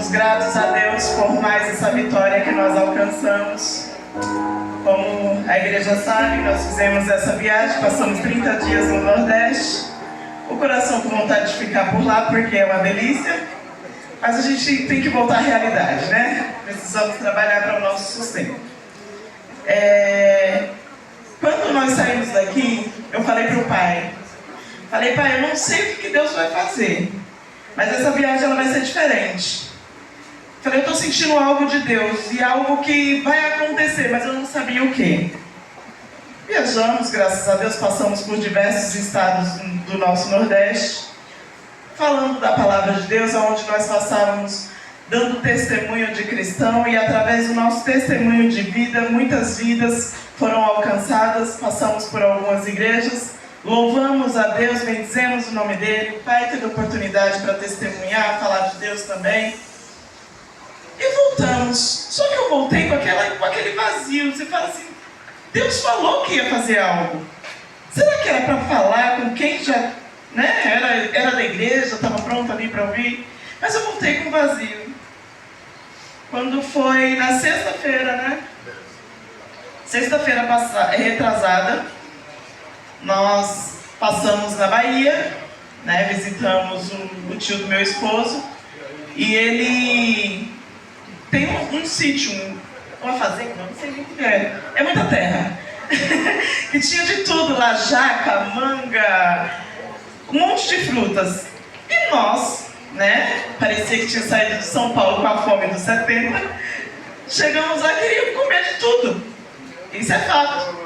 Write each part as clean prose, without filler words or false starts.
somos gratos a Deus por mais essa vitória que nós alcançamos. Como a igreja sabe, nós fizemos essa viagem, passamos 30 dias no Nordeste. O coração com vontade de ficar por lá porque é uma delícia, mas a gente tem que voltar à realidade, né? Precisamos trabalhar para o nosso sustento. Quando nós saímos daqui, eu falei para o pai, pai, eu não sei o que Deus vai fazer, mas essa viagem ela vai ser diferente. Falei, eu estou sentindo algo de Deus e algo que vai acontecer, mas eu não sabia o que. Viajamos, graças a Deus, passamos por diversos estados do nosso Nordeste, falando da palavra de Deus, onde nós passávamos dando testemunho de cristão, e através do nosso testemunho de vida, muitas vidas foram alcançadas. Passamos por algumas igrejas, louvamos a Deus, bendizemos o nome dele. O pai teve oportunidade para testemunhar, falar de Deus também. E voltamos. Só que eu voltei com aquele vazio. Você fala assim, Deus falou que ia fazer algo. Será que era para falar com quem já, né, era da igreja, estava pronto ali para ouvir? Mas eu voltei com vazio. Quando foi na sexta-feira, né? Sexta-feira retrasada, nós passamos na Bahia, né? Visitamos o tio do meu esposo. E ele tem um sítio, uma fazenda, não sei nem o que é. É muita terra. Que tinha de tudo lá, jaca, manga, um monte de frutas. E nós, né, parecia que tinha saído de São Paulo com a fome dos 70, chegamos lá e queríamos comer de tudo. Isso é fato.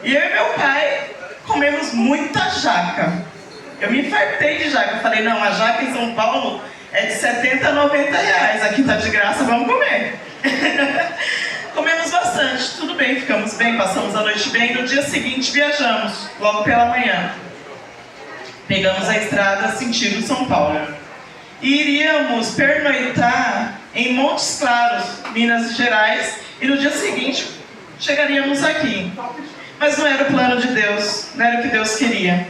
E eu e meu pai comemos muita jaca. Eu me fartei de jaca. Eu falei, não, a jaca em São Paulo é de 70 a 90 reais. Aqui tá de graça, vamos comer. Comemos bastante, tudo bem, ficamos bem, passamos a noite bem. No dia seguinte viajamos, logo pela manhã. Pegamos a estrada sentido São Paulo. E iríamos pernoitar em Montes Claros, Minas Gerais, e no dia seguinte chegaríamos aqui. Mas não era o plano de Deus, não era o que Deus queria.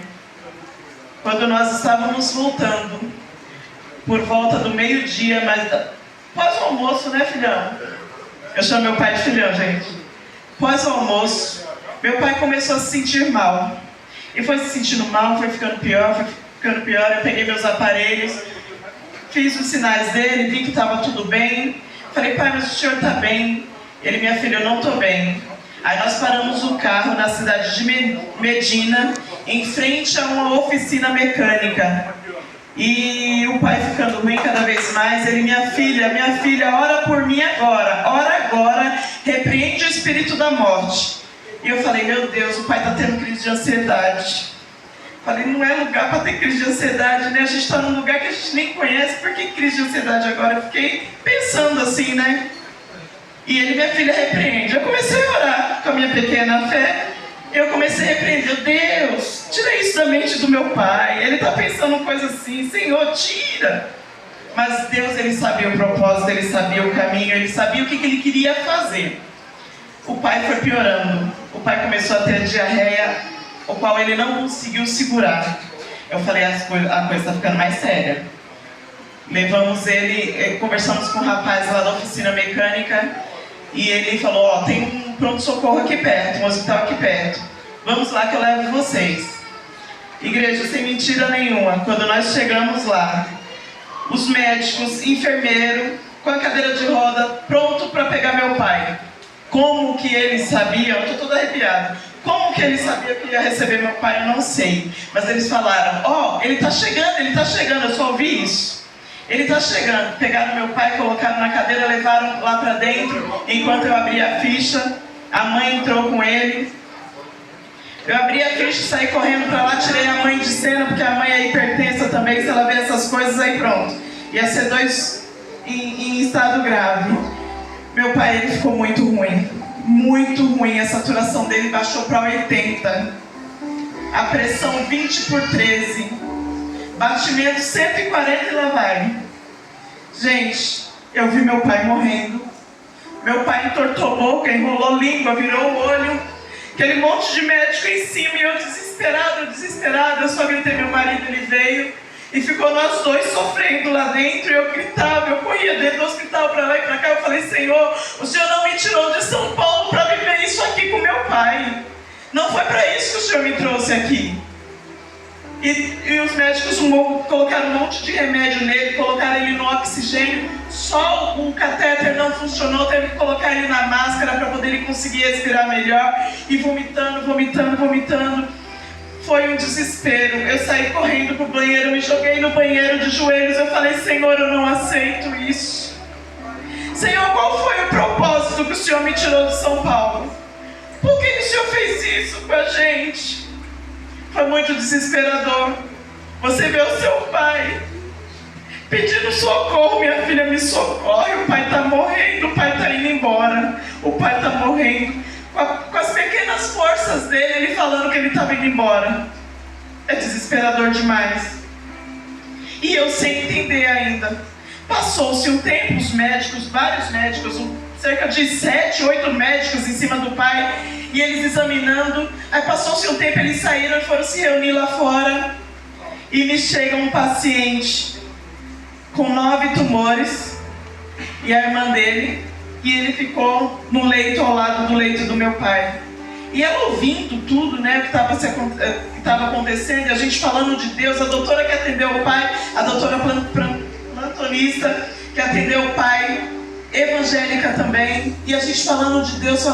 Quando nós estávamos voltando, por volta do meio-dia, mas pós o almoço, né, filhão? Eu chamo meu pai de filhão, gente. Pós o almoço, meu pai começou a se sentir mal. E foi se sentindo mal, foi ficando pior. Eu peguei meus aparelhos, fiz os sinais dele, vi que estava tudo bem. Falei, pai, mas o senhor está bem? Ele, minha filha, eu não estou bem. Aí nós paramos o carro na cidade de Medina, em frente a uma oficina mecânica. E o pai ficando ruim cada vez mais. Ele, minha filha, ora por mim agora. Ora agora, repreende o espírito da morte. E eu falei, meu Deus, o pai está tendo crise de ansiedade. Falei, não é lugar para ter crise de ansiedade, né? A gente está num lugar que a gente nem conhece, por que crise de ansiedade agora? Eu fiquei pensando assim, né? E ele, minha filha, repreende. Eu comecei a orar com a minha pequena fé. Eu comecei a repreender, Deus, tira isso da mente do meu pai. Ele está pensando coisa assim, Senhor, tira. Mas Deus, ele sabia o propósito, ele sabia o caminho, ele sabia o que ele queria fazer. O pai foi piorando. O pai começou a ter diarreia, o qual ele não conseguiu segurar. Eu falei, a coisa está ficando mais séria. Levamos ele, conversamos com um rapaz lá da oficina mecânica, e ele falou, ó, tem um pronto-socorro aqui perto, um hospital aqui perto. Vamos lá que eu levo vocês. Igreja, sem mentira nenhuma, quando nós chegamos lá, os médicos, enfermeiro, com a cadeira de roda, pronto para pegar meu pai. Como que eles sabiam? Eu estou toda arrepiada. Como que eles sabiam que ia receber meu pai? Eu não sei. Mas eles falaram, ó, ele está chegando, eu só ouvi isso. Ele está chegando. Pegaram meu pai, colocaram na cadeira, levaram lá para dentro. Enquanto eu abria a ficha, a mãe entrou com ele. Eu abri a ficha e saí correndo para lá, tirei a mãe de cena, porque a mãe é hipertensa também, se ela vê essas coisas, aí pronto. Ia ser 2 em estado grave. Meu pai, ele ficou muito ruim, a saturação dele baixou para 80, a pressão 20/13, batimento 140 e lá vai. Gente, eu vi meu pai morrendo, meu pai entortou a boca, enrolou a língua, virou o olho, aquele monte de médico em cima, e eu desesperado, eu só gritei, meu marido, ele veio, e ficou nós dois sofrendo lá dentro, e eu gritava, eu corria dentro falei, Senhor, o Senhor não me tirou de São Paulo para viver isso aqui com meu pai. Não foi para isso que o Senhor me trouxe aqui. E os médicos colocaram um monte de remédio nele, colocaram ele no oxigênio, só o catéter não funcionou, teve que colocar ele na máscara para poder ele conseguir respirar melhor, e vomitando. Foi um desespero. Eu saí correndo pro banheiro, me joguei no banheiro de joelhos, eu falei, Senhor, eu não aceito isso. Senhor, qual foi o propósito que o Senhor me tirou de São Paulo? Por que o Senhor fez isso com a gente? Foi muito desesperador. Você vê o seu pai pedindo socorro, minha filha, me socorre, o pai está morrendo, o pai está indo embora, o pai está morrendo. Com as pequenas forças dele, ele falando que ele estava indo embora. É desesperador demais. E eu sem entender ainda. Passou-se um tempo, os médicos, vários médicos, cerca de 7, 8 médicos em cima do pai, e eles examinando. Aí passou-se um tempo, eles saíram e foram se reunir lá fora, e me chega um paciente com 9 tumores, e a irmã dele, e ele ficou no leito, ao lado do leito do meu pai. E ela ouvindo tudo, né, o que estava acontecendo, e a gente falando de Deus, a doutora que atendeu o pai, a doutora plantonista que atendeu o pai, evangélica também, e a gente falando de Deus,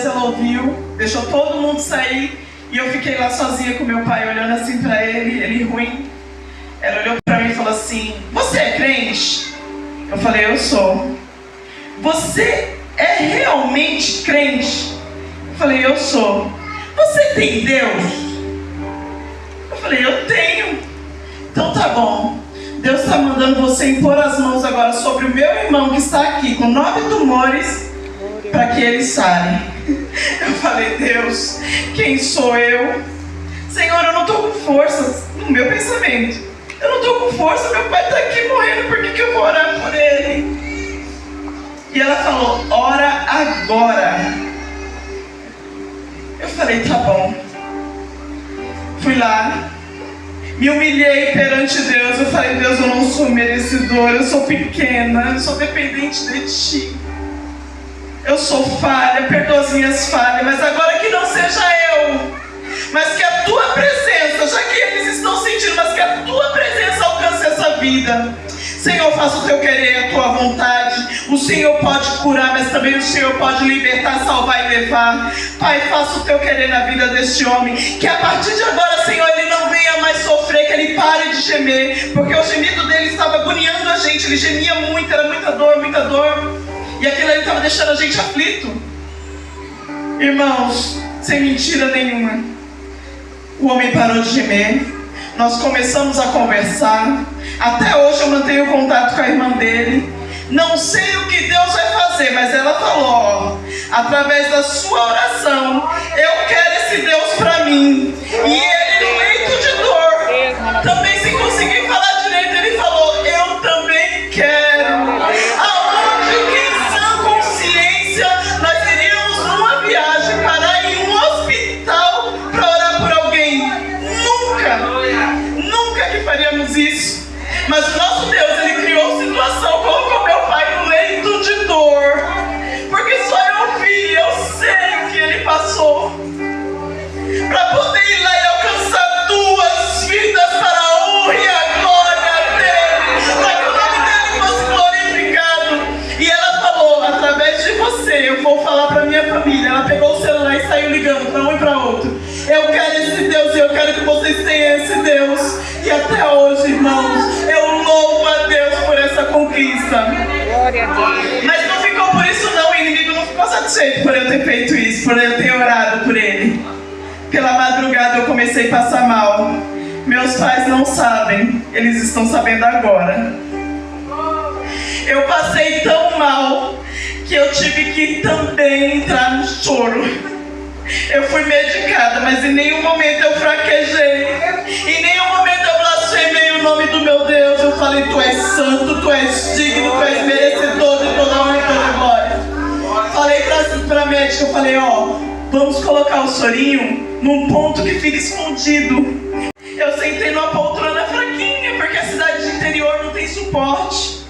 ela ouviu, deixou todo mundo sair, e eu fiquei lá sozinha com meu pai, olhando assim para ele ruim. Ela olhou para mim e falou assim, você é crente? Eu falei, eu sou. Você é realmente crente? Eu falei, eu sou. Você tem Deus? Eu falei, eu tenho. Então tá bom. Deus está mandando você impor as mãos agora sobre o meu irmão que está aqui com 9 tumores, para que ele sare. Eu falei, Deus, quem sou eu? Senhor, eu não estou com forças no meu pensamento. Eu não estou com força, meu pai está aqui morrendo, por que eu vou orar por ele? E ela falou, ora agora. Eu falei, tá bom. Fui lá, me humilhei perante Deus. Eu falei, Deus, eu não sou merecedora, eu sou pequena, eu sou dependente de Ti. Eu sou falha, perdoa as minhas falhas, mas agora que não seja eu, mas que a Tua presença, já que eles estão sentindo, mas que a Tua presença alcance essa vida. Senhor, faça o Teu querer, a Tua vontade. O Senhor pode curar, mas também o Senhor pode libertar, salvar e levar. Pai, faça o Teu querer na vida deste homem, que a partir de agora, Senhor, ele não venha mais sofrer, que ele pare de gemer, porque o gemido dele estava agoniando a gente, ele gemia muito, era muita dor, e aquilo ali estava deixando a gente aflito. Irmãos, sem mentira nenhuma, o homem parou de gemer, nós começamos a conversar, até hoje eu mantenho contato com a irmã dele. Não sei o que Deus vai fazer, mas ela falou, ó, através da sua oração, eu quero esse Deus para mim. E ele no leito de dor, também sem conseguir falar direito, ele falou, eu também quero. Aonde que em sã consciência nós iríamos numa viagem parar em um hospital para orar por alguém? Nunca que faríamos isso. Mas o nosso Deus, ele criou situação, colocou meu pai no leito de dor, porque só eu vi, eu sei o que ele passou, para poder ir lá e alcançar 2 vidas para a honra e a glória dele, para que o nome dele fosse glorificado. E ela falou, através de você, eu vou falar para minha família. Ela pegou o celular e saiu ligando para um e para outro. Eu quero esse Deus e eu quero que vocês tenham esse Deus. E até hoje, irmãos, eu louvo a Deus por essa conquista. Glória a Deus. Mas não ficou por isso não, o inimigo não ficou satisfeito por eu ter feito isso, por eu ter orado por ele. Pela madrugada eu comecei a passar mal. Meus pais não sabem, eles estão sabendo agora. Eu passei tão mal que eu tive que também entrar no choro. Eu fui medicada, mas em nenhum momento eu fraquejei. Em nenhum momento eu blasfemei o nome do meu Deus. Eu falei, Tu és santo, Tu és digno, Tu és merecedor de toda a honra e toda a glória. Falei pra médica, eu falei, ó, vamos colocar o sorinho num ponto que fica escondido. Eu sentei numa poltrona fraquinha, porque a cidade de interior não tem suporte.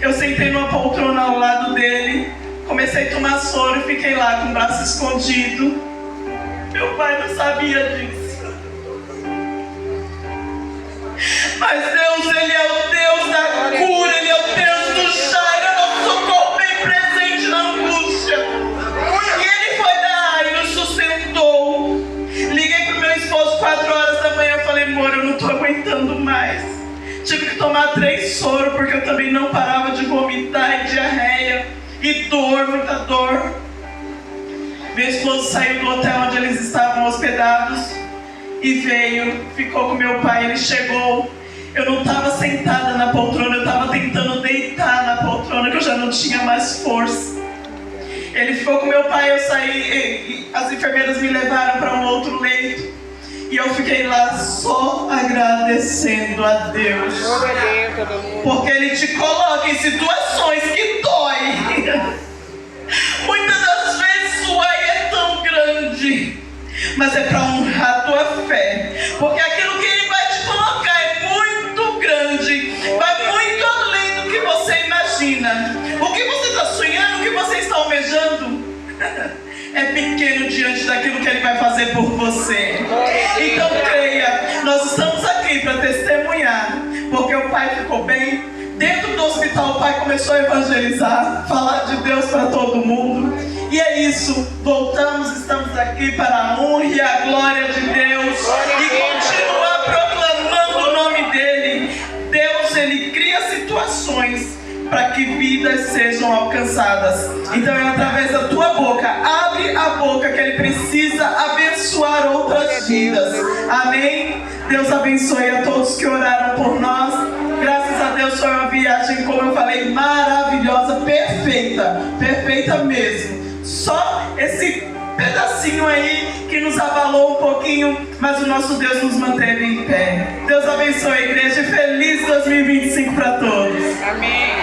Eu sentei numa poltrona ao lado dele, comecei a tomar soro e fiquei lá com o braço escondido. Meu pai não sabia disso. Mas Deus, Ele é o Deus da cura, Ele é o Deus do chá, Ele é o nosso socorro bem presente na angústia. E Ele foi dar e nos sustentou. Liguei pro meu esposo 4 horas da manhã, eu falei, amor, eu não tô aguentando mais. Tive que tomar 3 soros, porque eu também não parava de vomitar e diarreia e dor, muita dor. Meu esposo saiu do hotel onde eles estavam hospedados e veio, ficou com meu pai. Ele chegou, eu não estava sentada na poltrona, eu estava tentando deitar na poltrona, que eu já não tinha mais força. Ele ficou com meu pai, eu saí, e as enfermeiras me levaram para um outro leito. E eu fiquei lá só agradecendo a Deus. Porque Ele te coloca em situações que dói. Muitas das vezes o ai é tão grande, mas é para honrar a tua fé. Porque aquilo que Ele vai te colocar é muito grande, vai muito além do que você imagina. O que você está sonhando, o que você está almejando, é pequeno diante daquilo que Ele vai fazer por você. Então creia, nós estamos aqui para testemunhar, porque o pai ficou bem. Dentro do hospital o pai começou a evangelizar, falar de Deus para todo mundo. E é isso, voltamos, estamos aqui para a honra e a glória de Deus e continuar proclamando o nome dEle. Deus, Ele cria situações para que vidas sejam alcançadas. Então é através da tua boca, abre a boca, que Ele precisa abençoar outras vidas. Amém? Deus abençoe a todos que oraram por nós. Graças a Deus foi uma viagem, como eu falei, maravilhosa, perfeita, perfeita mesmo. Só esse pedacinho aí que nos abalou um pouquinho, mas o nosso Deus nos manteve em pé. Deus abençoe a igreja e feliz 2025 para todos. Amém.